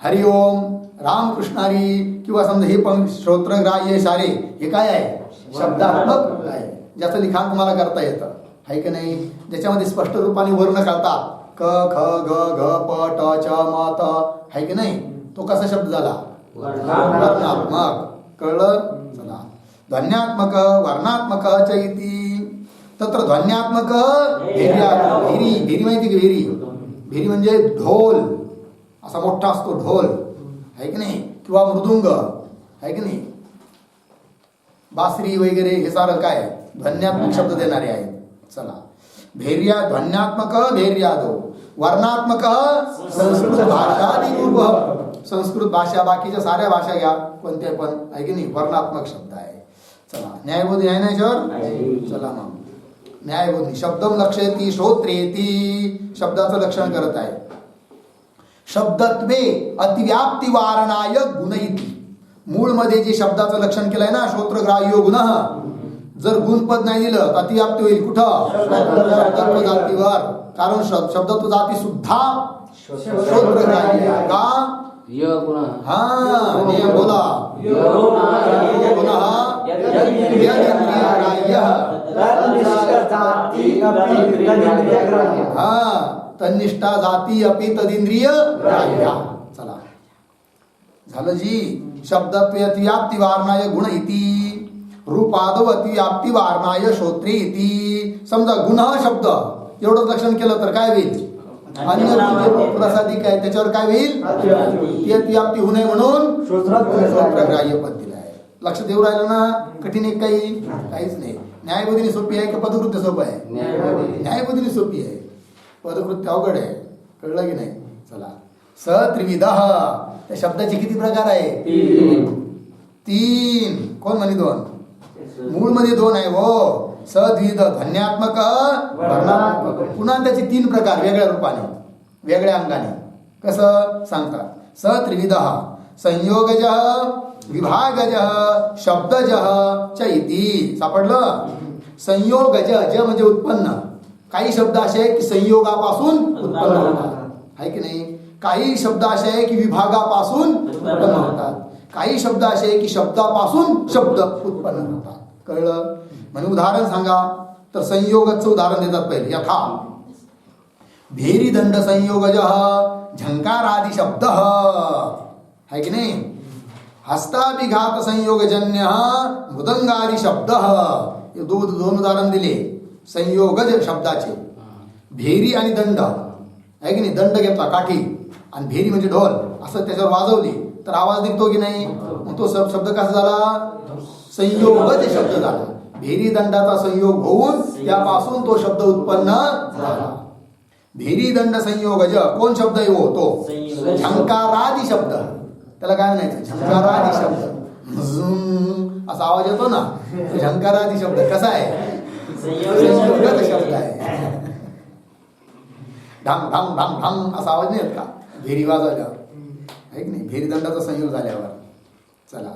हरिओम, रामकृष्णारी किंवा समजा हे पण श्रोत्रग्राह्य सारे हे काय आहे? शब्दात्मक आहे, ज्याचं लिखाण तुम्हाला करता येतं, आहे की नाही? ज्याच्यामध्ये स्पष्ट रूपाने वर्ण कळतात, क ख ग घ प ट च म त, आहे की नाही? तो कसा शब्द झाला? वर्णात्मक. कळलं? चला, ध्वन्यात्मक वर्णात्मक चैती. तत्र ध्वन्यात्मक भेरी. भेरी माहिती का? भेरी म्हणजे ढोल, असा मोठा असतो ढोल, आहे की नाही? किंवा मृदुंग, आहे की नाही? बासरी वगैरे हे सारं काय ध्वन्यात्मक शब्द देणारे आहेत. चला, भेर्या ध्वन्यात्मक भेर्यादो. वर्णात्मक संस्कृत भाषादिरूप. संस्कृत भाषा, बाकीच्या साऱ्या भाषा घ्या कोणत्या पण, आहे की नाही? वर्णात्मक शब्द आहे. चला, न्यायबोधी आहे ना याच्यावर? चला मग, न्यायबोधी शब्दम लक्षयती श्रोत्रेती, शब्दाचं लक्षण करत आहे. शब्दत्वे अतिव्याप्ती वारणाय गुणयती. मूळ मध्ये जे शब्दाचं लक्षण केलंय ना, श्रोत्रग्राह्यो गुण, जर गुणपद नाही दिलं तर अतिव्याप्ती होईल. कुठं? शब्दत्व जातीवर. कारण शब्दत्व जाती सुद्धा श्रोत्रग्राह्य का? हा, नियम बोला. हा, तन्निष्ठा जाती अपि तदिंद्रिय ग्राह्य. चला, झालं जी. शब्दत्वे अतिव्याप्ती वारणाय गुण इति, रूपादो अतिव्याप्ती वारणाय श्रोत्रे इति. समजा गुण शब्द एवढंच लक्षण केलं तर काय होईल? अन्य प्रसादिक आहे त्याच्यावर काय होईल? ती अतिव्याप्ती होऊ नये म्हणून श्रोत्रग्राह्य पद दिलं आहे. लक्ष देऊ राहिलं ना? कठीण एक काहीच नाही. न्यायबोधीने सोपी आहे का पदकृत्य सोपं आहे? न्यायबोधीने सोपी आहे, पदकृत्य अवघड आहे. कळलं की नाही? चला, सत्रिविधः. त्या शब्दाचे किती प्रकार आहे? तीन. कोण म्हणे दोन? मूळ मध्ये दोन आहे हो. सद्विध ध्वन्यात्मक वर्णात्मक. पुन्हा त्याचे तीन प्रकार वेगळ्या रूपाने, वेगळ्या अंगाने. कसं सांगतात? सत्रिविधः संयोगज, विभागज, शब्दज च इति. सापडलं? संयोगज, ज म्हणजे उत्पन्न. काही शब्द असे आहेत की संयोगापासून उत्पन्न होतात, आहे की नाही? काही शब्द असे आहे की विभागापासून उत्पन्न होतात. काही शब्द असे आहे की शब्दापासून शब्द उत्पन्न होतात. कळलं? म्हणजे उदाहरण सांगा तर संयोगाचं उदाहरण देतात पहिले. यथा भेरी दंड संयोगज झंकारादि शब्द, है की नाही? हस्ताभिघात संयोगजन्य मृदंगादि शब्द. हे दोन उदाहरण दिले संयोगज शब्दाचे. भेरी आणि दंड, आहे की नाही? दंड घेतला काठी आणि भेरी म्हणजे ढोल, असं त्याच्यावर वाजवली तर आवाज निघतो की नाही? मग तो शब्द कसा झाला? संयोगज शब्द झाला. भेरी दंडाचा संयोग होऊन त्यापासून तो शब्द उत्पन्न झाला. भेरी दंड संयोगज. कोण शब्द आहे हो? तो झंकारादि शब्द. त्याला काय म्हणायचं? झंकारादि शब्द. असा आवाज येतो ना, तो झंकारादि शब्द कसा आहे? संयोगज शब्द आहे. ढांग ढांग ढांग ढांग असा आवाज नाही येत का भेरी वाजवल्यावर? आहे की नाही? भेरी दंडाचा संयोग झाल्यावर. चला,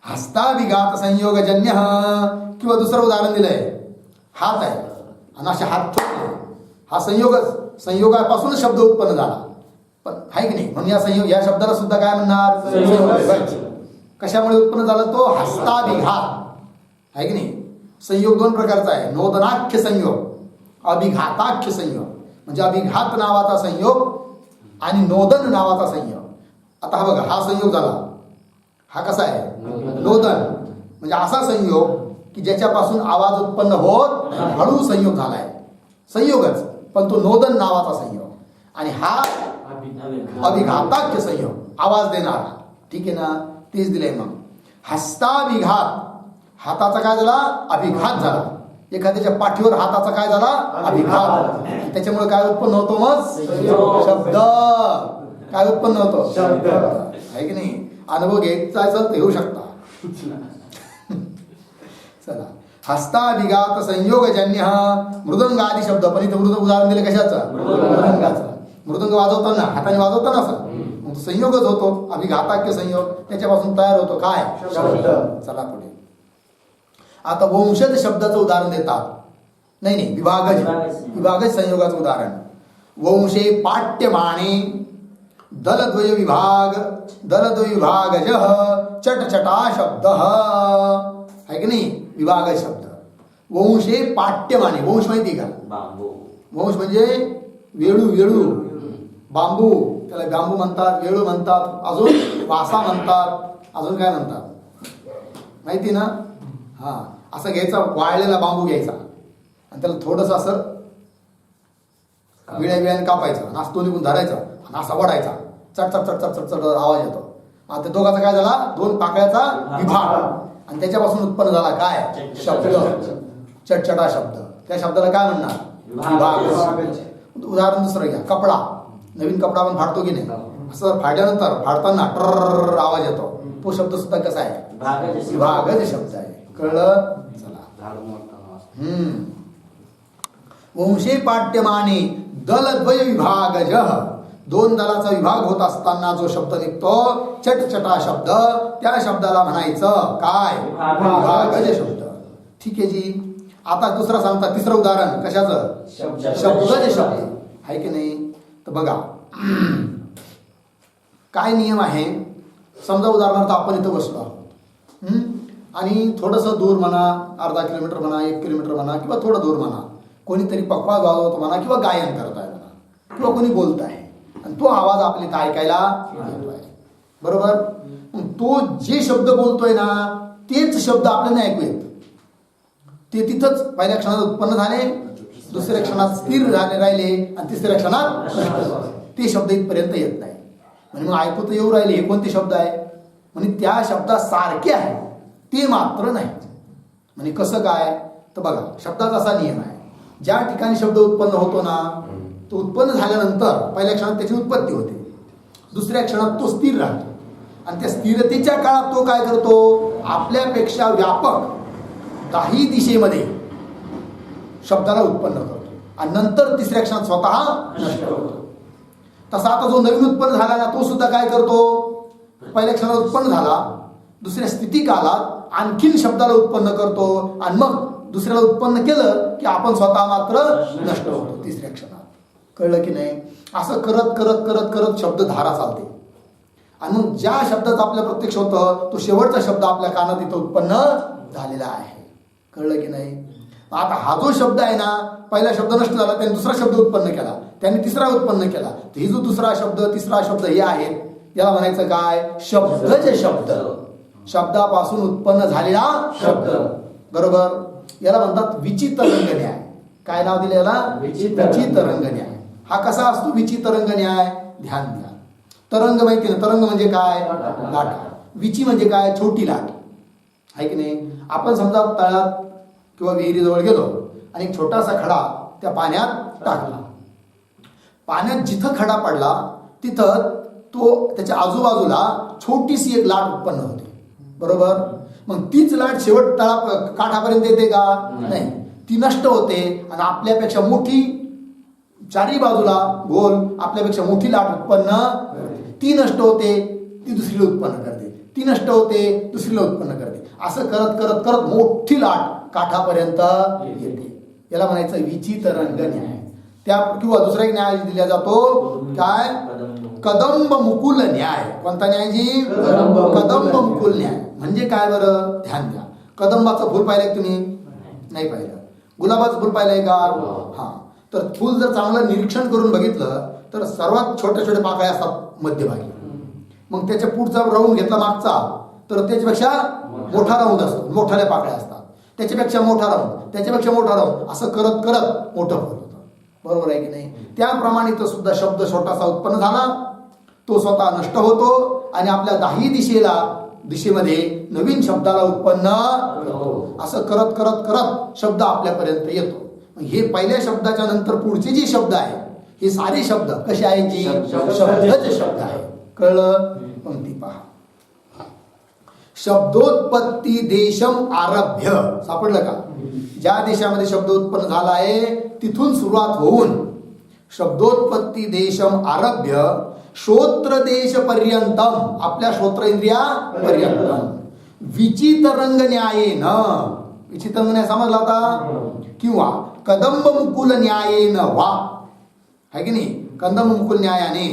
हस्ताभिघात संयोगजन्य किंवा दुसरं उदाहरण दिलंय, हात आहे आणि असे हात ठेवले, हा संयोगापासूनच शब्द उत्पन्न झाला. पण आहे की नाही, म्हणून या शब्दाला सुद्धा काय म्हणणार, संयोग. कशामुळे उत्पन्न झाला तो, हस्ताभिघात आहे की नाही. संयोग दोन प्रकारचा आहे, नोदनाख्य संयोग, अभिघाताख्य संयोग. म्हणजे अभिघात नावाचा संयोग आणि नोदन नावाचा संयोग. आता हा बघा, हा संयोग झाला, हा कसा आहे, नोदन. म्हणजे असा संयोग की ज्याच्यापासून आवाज उत्पन्न होत हळू संयोग झालाय, संयोगच, पण तो नोदन नावाचा संयोग. आणि हा अभिघाताख्य संयोग, आवाज देणारा. ठीक आहे ना, तेच दिलंय. मग हस्ताभिघात, हाताचा काय झाला, अभिघात झाला. एखाद्याच्या पाठीवर हाताचा काय झाला, अभिघात. त्याच्यामुळे काय उत्पन्न होतो, मग शब्द. काय उत्पन्न होतो, शब्द. आहे की नाही. अनुभव घ्यायचा असेल तर येऊ शकता. चला, हस्ताभिघात संयोगजन्य मृदंगादी शब्द. पण इथं उदाहरण दिले कशाचं, मृदंगाचं. मृदंग वाजवताना, हाताने वाजवताना असं संयोगच होतो, अभिघाताख्य संयोग. त्याच्यापासून तयार होतो काय, शब्द. चला पुढे. आता वंशज शब्दाचं उदाहरण देतात. नाही, विभागज संयोगाचं उदाहरण. वंशे पाट्यमाणे दलद्वय विभागज चटचटा शब्द आहे की नाही. विभाग शब्द. वंशे पाट्यमाने, वंश माहिती का, वंश म्हणजे वेळू, बांबू, त्याला बांबू म्हणतात, वेळू म्हणतात, अजून वासा म्हणतात, अजून काय म्हणतात माहिती ना. हा, असं घ्यायचा, वाळलेला बांबू घ्यायचा आणि त्याला थोडंसं असं विळ्याने कापायचं आणि असं तो निघून धरायचा आणि असा वडायचा, चटचट चटचट चटचट आवाज येतो. आता दोघाचा काय झाला, दोन पाकळ्याचा विभाग. आणि त्याच्यापासून उत्पन्न झाला काय, शब्द, चटचटा शब्द. त्या शब्दाला काय म्हणणार, विभाग. उदाहरण दुसरं घ्या, कपडा. नवीन कपडा आपण फाडतो की नाही, असं फाडल्यानंतर फाडताना ट्रर आवाज येतो. तो शब्द सुद्धा कसा आहे, विभागज शब्द आहे. कळलं. चला. वंशे पाट्यमाने दलद्वय विभागज. दोन दलाचा विभाग होत असताना जो शब्द निघतो, चटचटा शब्द, त्या शब्दाला म्हणायचं काय, विभागज शब्द. ठीक आहे जी. आता दुसरा सांगता, तिसरं उदाहरण कशाचं, शब्दज शब्द आहे की नाही. तर बघा काय नियम आहे. समजा उदाहरणार्थ आपण इथं बसलो आहोत आणि थोडंसं दूर म्हणा, अर्धा किलोमीटर म्हणा, 1 किलोमीटर म्हणा, किंवा थोडं दूर म्हणा, कोणीतरी पक्वाज वाजवतो म्हणा, किंवा गायन करत आहे म्हणा, किंवा कोणी बोलत आहे आणि तो आवाज आपल्या इथं ऐकायला येतोय, बरोबर. तो जे शब्द बोलतोय ना, तेच शब्द आपल्याला ऐकू येत. ते तिथंच पहिल्या क्षणात उत्पन्न झाले, दुसऱ्या क्षणात स्थिर झाले राहिले आणि तिसऱ्या क्षणात ते शब्द इथपर्यंत येत नाही. म्हणजे मग ऐकू तर येऊ राहिले, हे कोणते शब्द आहे, म्हणजे त्या शब्दासारखे आहे ते मात्र नाही. म्हणजे कसं काय, तर बघा शब्दाचा असा नियम आहे, ज्या ठिकाणी शब्द उत्पन्न होतो ना, तो उत्पन्न झाल्यानंतर पहिल्या क्षणात त्याची उत्पत्ती होते, दुसऱ्या क्षणात तो स्थिर राहतो आणि त्या स्थिरतेच्या काळात तो काय करतो, आपल्यापेक्षा व्यापक 10 दिशेमध्ये शब्दाला उत्पन्न करतो आणि नंतर तिसऱ्या क्षणात स्वतः नष्ट होतो. तसा आता जो नवीन उत्पन्न झाला ना, तो सुद्धा काय करतो, पहिल्या क्षणात उत्पन्न झाला, दुसऱ्या स्थिती कालात आणखीन शब्दाला उत्पन्न करतो आणि मग दुसऱ्याला उत्पन्न केलं की आपण स्वतः मात्र नष्ट होतो तिसऱ्या क्षणात. कळलं की नाही. असं करत करत करत करत शब्दधारा चालते आणि मग ज्या शब्दाचं आपल्या प्रत्यक्ष होतं, तो शेवटचा शब्द आपल्या कानात इथं उत्पन्न झालेला आहे. कळलं की नाही. आता हा जो शब्द आहे ना, पहिला शब्द नष्ट झाला, त्याने दुसरा शब्द उत्पन्न केला, त्याने तिसरा उत्पन्न केला, तर ही जो दुसरा शब्द तिसरा शब्द हे आहेत, याला म्हणायचं काय, शब्दज शब्द. शब्दापासून उत्पन्न झालेला शब्द, बरोबर. याला म्हणतात विचित्रंग न्याय. काय नाव दिले याला, विचित्रंग न्याय. हा कसा असतो विचित्रंग न्याय, ध्यान द्या. तरंग माहिती ना, तरंग म्हणजे काय, लाट. विची म्हणजे काय, छोटी लाट, आहे की नाही. आपण समजा तळ्यात किंवा विहिरीजवळ गेलो आणि एक छोटासा खडा त्या पाण्यात टाकला. पाण्यात जिथं खडा पडला तिथं तो त्याच्या आजूबाजूला छोटीशी एक लाट उत्पन्न होते, बरोबर. मग तीच लाट शेवट काठापर्यंत येते का, नाही, ती नष्ट होते आणि आपल्यापेक्षा मोठी, चारी बाजूला गोल आपल्यापेक्षा मोठी लाट उत्पन्न, ती नष्ट होते, ती दुसरी उत्पन्न करते, ती नष्ट होते, दुसरीला उत्पन्न करते. असं करत करत करत मोठी लाट काठापर्यंत येते. याला म्हणायचं विचित्र रंग न्याय. त्या किंवा दुसरा एक न्याय दिला जातो काय, कदंब मुकुल न्याय. कोणता न्याय जी, कदंब मुकुल न्याय. म्हणजे काय बरं, ध्यान द्या. कदंबाचं फुल पाहिलंय तुम्ही, नाही पाहिलं. गुलाबाचं फुल पाहिलंय का, हा. तर फुल जर चांगलं निरीक्षण करून बघितलं तर सर्वात छोट्या छोट्या पाकळ्या असतात मध्यभागी. मग त्याच्या पुढचा राऊंड घेतला मागचा तर त्याच्यापेक्षा मोठा राऊंड असतो, मोठ्या पाकळ्या असतात. त्याच्यापेक्षा मोठा राऊंड, त्याच्यापेक्षा मोठा राऊंड, असं करत करत मोठं फुल होतं. बरोबर आहे की नाही. त्याप्रमाणे तो सुद्धा शब्द छोटासा उत्पन्न झाला, तो स्वतः नष्ट होतो आणि आपल्या दाही दिशेमध्ये नवीन शब्दाला उत्पन्न करतो. असं करत करत करत शब्द आपल्यापर्यंत येतो. हे पहिल्या शब्दाच्या नंतर पुढचे जे शब्द आहे हे सारे शब्द कसे आहेत जी, शब्दच शब्द आहे. कळलं. पंक्ती पहा. शब्दोत्पत्ती देशम आरभ्य. सापडलं का. ज्या देशामध्ये शब्द उत्पन्न झाला आहे तिथून सुरुवात होऊन शब्दोत्पत्ती देशम आरभ्य श्रोत्र देश पर्यंतम, आपल्या श्रोत्र इंद्रिया पर्यंतम विचितरंग न्यायेन. विचितरंग न्याय समजला आता. किंवा कदंब मुकुल न्यायेन वा, है की नाही. कदंब मुकुल न्यायाने,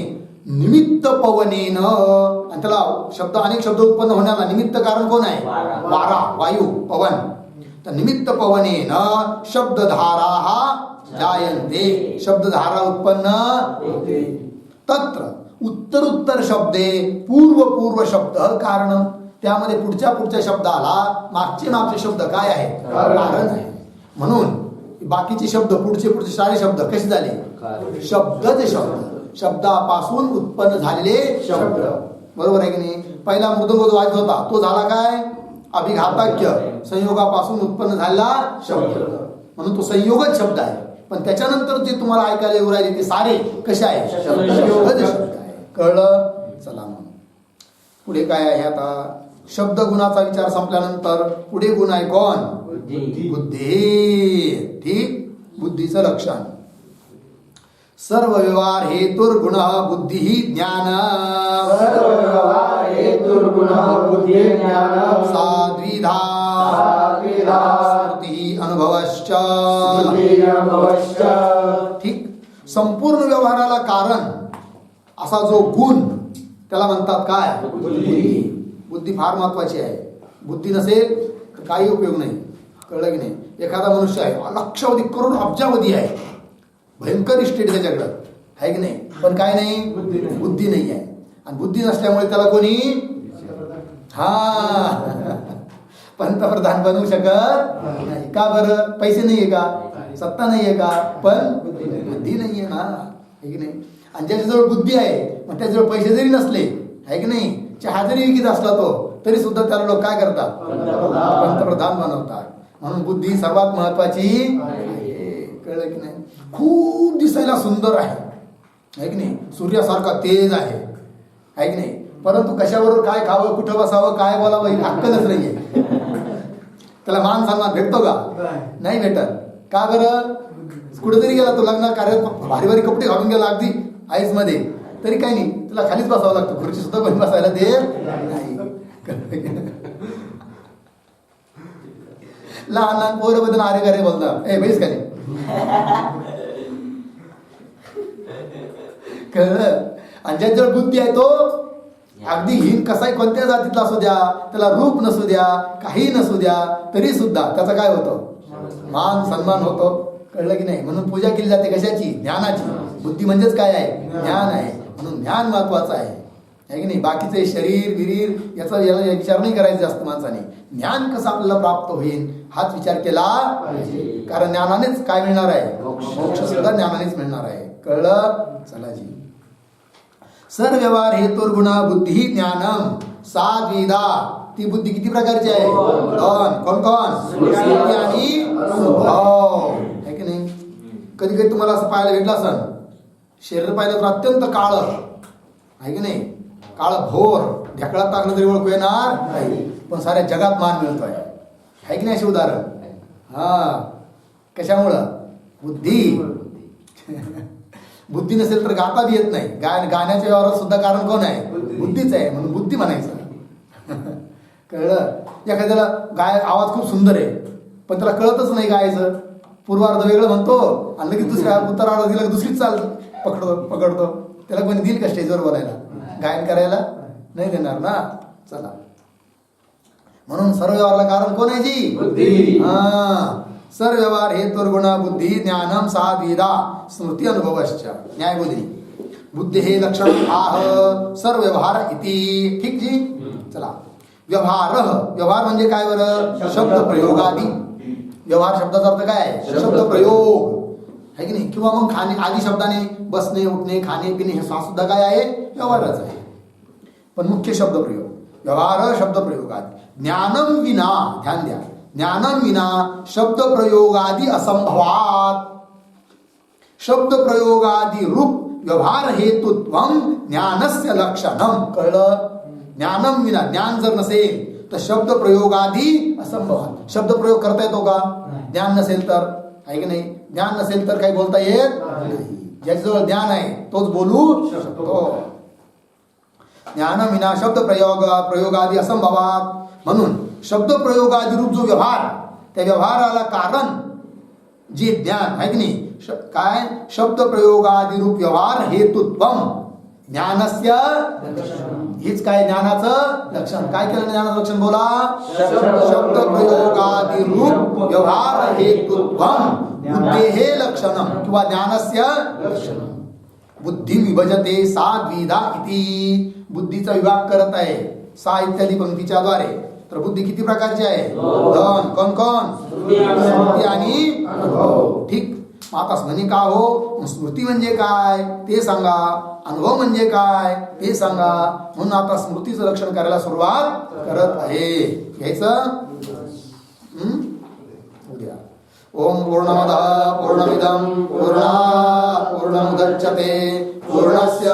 निमित्त पवनेन. आणि त्याला शब्द अनेक शब्द उत्पन्न होण्याला निमित्त कारण कोण आहे, वारा, वायू, पवन. तर निमित्त पवनेन शब्दधारा जायन्ते, शब्दधारा उत्पन्न होते. तत्र उत्तर उत्तर शब्दे पूर्व पूर्व शब्द कारण. त्यामध्ये पुढच्या शब्दाला मागचे शब्द काय आहे, कारण आहे. म्हणून बाकीचे शब्द पुढचे सारे शब्द कसे झाले, शब्दच शब्द, शब्दापासून उत्पन्न झालेले शब्द. बरोबर आहे की नाही. पहिला मृदंग जो वाजत होता तो झाला काय, अभिघाताख्य, संयोगापासून उत्पन्न झालेला शब्द. म्हणून तो संयोगच शब्द आहे. पण त्याच्यानंतर जे तुम्हाला ऐकायला येऊ राहिले ते सारे कसे आहे, शब्दच शब्द आहे. कळलं. चला मग पुढे काय आहे आता. शब्द गुणाचा विचार संपल्यानंतर पुढे गुण आहे कोण, बुद्धी. ठीक. बुद्धीचं लक्षण. सर्व व्यवहार हेतुर्गुण बुद्धी ज्ञान. साद्विधा स्मृती अनुभवश्च. ठीक. संपूर्ण व्यवहाराला कारण असा जो गुण त्याला म्हणतात काय, बुद्धी. बुद्धी फार महत्वाची आहे. बुद्धी नसेल तर काही उपयोग नाही. कळलं की नाही. एखादा मनुष्य आहे लक्षावधी करोड अब्जावधी आहे, भयंकर इस्टेट त्याच्याकडं आहे की नाही, पण काय नाही, बुद्धी नाही आहे. आणि बुद्धी नसल्यामुळे त्याला कोणी पंतप्रधान बनवू शकत नाही. का बरं, पैसे नाहीये का, सत्ता नाहीये का, पण बुद्धी नाहीये ना, आहे की नाही. आणि ज्याच्याजवळ बुद्धी आहे मग त्याच्याजवळ पैसे जरी नसले, आहे की नाही, चहा जरी विकत असला तो तरी सुद्धा त्याला लोक काय करतात, पंतप्रधान बनवतात. म्हणून बुद्धी सर्वात महत्वाची आहे. कळलं की नाही. खूप दिसायला सुंदर आहे की नाही, सूर्यासारखा तेज आहे की नाही, परंतु कशाबरोबर काय खावं, कुठं बसावं, काय बोलावं ही अक्कलच नाहीये. त्याला मान सन्मान भेटतो का, नाही भेटत. का बरं, कुठे जरी गेला तो लग्न कार्यात भारी भारी कपडे घालून गेला अगदी आईस मध्ये तरी काही नाही, तुला खालीच बसावं लागतं, खुर्ची सुद्धा कोणी बसायला दे नाही. लहान लहान पोरं बद्दल अरे घरे बोलतात, ए बैस खाली. कळलं. आणि ज्याच्यावर बुद्धी आहे तो अगदी हिन कसाही कोणत्या जातीतला असू द्या, त्याला रूप नसू द्या, काही नसू द्या, तरी सुद्धा त्याचा काय होतो, मान सन्मान होतो. कळलं की नाही. म्हणून पूजा केली जाते कशाची, ज्ञानाची. बुद्धी म्हणजेच काय आहे, ज्ञान आहे. म्हणून ज्ञान महत्वाचं आहे की नाही. बाकीचे शरीर विरीर याचा विचार नाही करायचा जास्त माणसाने. ज्ञान कसं आपल्याला प्राप्त होईल हाच विचार केला पाहिजे. कारण ज्ञानानेच काय मिळणार आहे, मोक्ष सुद्धा ज्ञानानेच मिळणार आहे. कळलं. चला जी. सर्व व्यवहार हेतुर्गुण बुद्धी ज्ञानम साद्विधा. ती बुद्धी किती प्रकारची आहे, दोन. कोण कोण, स्मृती आणि अनुभव. आहे की नाही. कधी कधी तुम्हाला असं पाहायला भेटलं असं, शरीर पाहिलं तर अत्यंत काळ आहे की नाही, काळ भोर, ढेकळात टाकलं तरी ओळखू येणार नाही, पण साऱ्या जगात मान मिळतोय. आहे की नाही असे उदाहरण. हा कशामुळं, बुद्धी. बुद्धी नसेल तर गाता बी येत नाही. गाण्याच्या व्यवहारात सुद्धा कारण कोण आहे, बुद्धीच आहे. म्हणून बुद्धी म्हणायचं. कळलं? एखाद्याला गाय आवाज खूप सुंदर आहे पण त्याला कळतच नाही गायचं, पूर्वार्ध वेगळं म्हणतो आणि लगेच दुसऱ्या उत्तरार्ध दिला दुसरीच चाल पकडतो. त्याला कोणी देईल का स्टेजवर बोलायला, गायन करायला? नाही देणार ना. चला, म्हणून सर्व व्यवहाराला कारण कोण आहे जी? बुद्धी. सर्व व्यवहार हे दुर्गुण बुद्धी ज्ञानम साधविदा स्मृती अनुभवश्च. न्याय बुद्धी बुद्धी हे लक्षण आह सर्व व्यवहार इति. ठीक जी. चला, व्यवहार म्हणजे काय बरं? शब्द प्रयोगादी. व्यवहार शब्दाचा अर्थ काय? शब्द प्रयोग आहे की नाही? किंवा मग खाणे आदी शब्दाने बसणे उठणे खाणे पिणे हे सुद्धा काय आहे? व्यवहारच आहे. पण मुख्य शब्द प्रयोग व्यवहार शब्द प्रयोगादी. ज्ञानम विना, ध्यान द्या, ज्ञानम विना शब्द प्रयोगादी असंभवात. शब्द प्रयोगादी रूप व्यवहार हेतुत्वम ज्ञानस्य लक्षणम. कळलं? ज्ञानम विना, ज्ञान जर नसेल तर शब्द प्रयोगादी असंभवात. शब्द प्रयोग करता येतो का? ज्ञान नसेल तर, आहे की नाही? ज्ञान नसेल तर काही बोलता येत नाही. ज्याच्याजवळ ज्ञान आहे तोच बोलू शकतो. ज्ञान विना शब्द प्रयोगादी असंभवात. म्हणून शब्द प्रयोगादी रूप जो व्यवहार, त्या व्यवहाराला कारण जे ज्ञान आहे की नाही, काय? शब्द प्रयोगादी रूप व्यवहार हेतुत्वम ज्ञानस्य. हेच काय ज्ञानाचं लक्षण? काय केलं ज्ञानाचं लक्षण? बोला. शब्द प्रयोगादी रूप व्यवहार हेतुत्वम बुद्धेः लक्षणम किंवा ज्ञानस्य लक्षणम. बुद्धी विभजते सा द्विधा इति. बुद्धीचा विभाग करत आहे सा इत्यादी पंक्तीच्या द्वारे. तर बुद्धी किती प्रकारची आहे? दोन. कोण कोण? स्मृती आणि अनुभव. ठीक. आता म्हणे का हो? स्मृती म्हणजे काय ते सांगा, अनुभव म्हणजे काय ते सांगा. म्हणून आता स्मृतीचं लक्षण करायला सुरुवात करत आहे. घ्यायचं. उद्या. ओम पूर्णमदः पूर्णमिदं पूर्णात् पूर्णमुदच्यते पूर्णस्य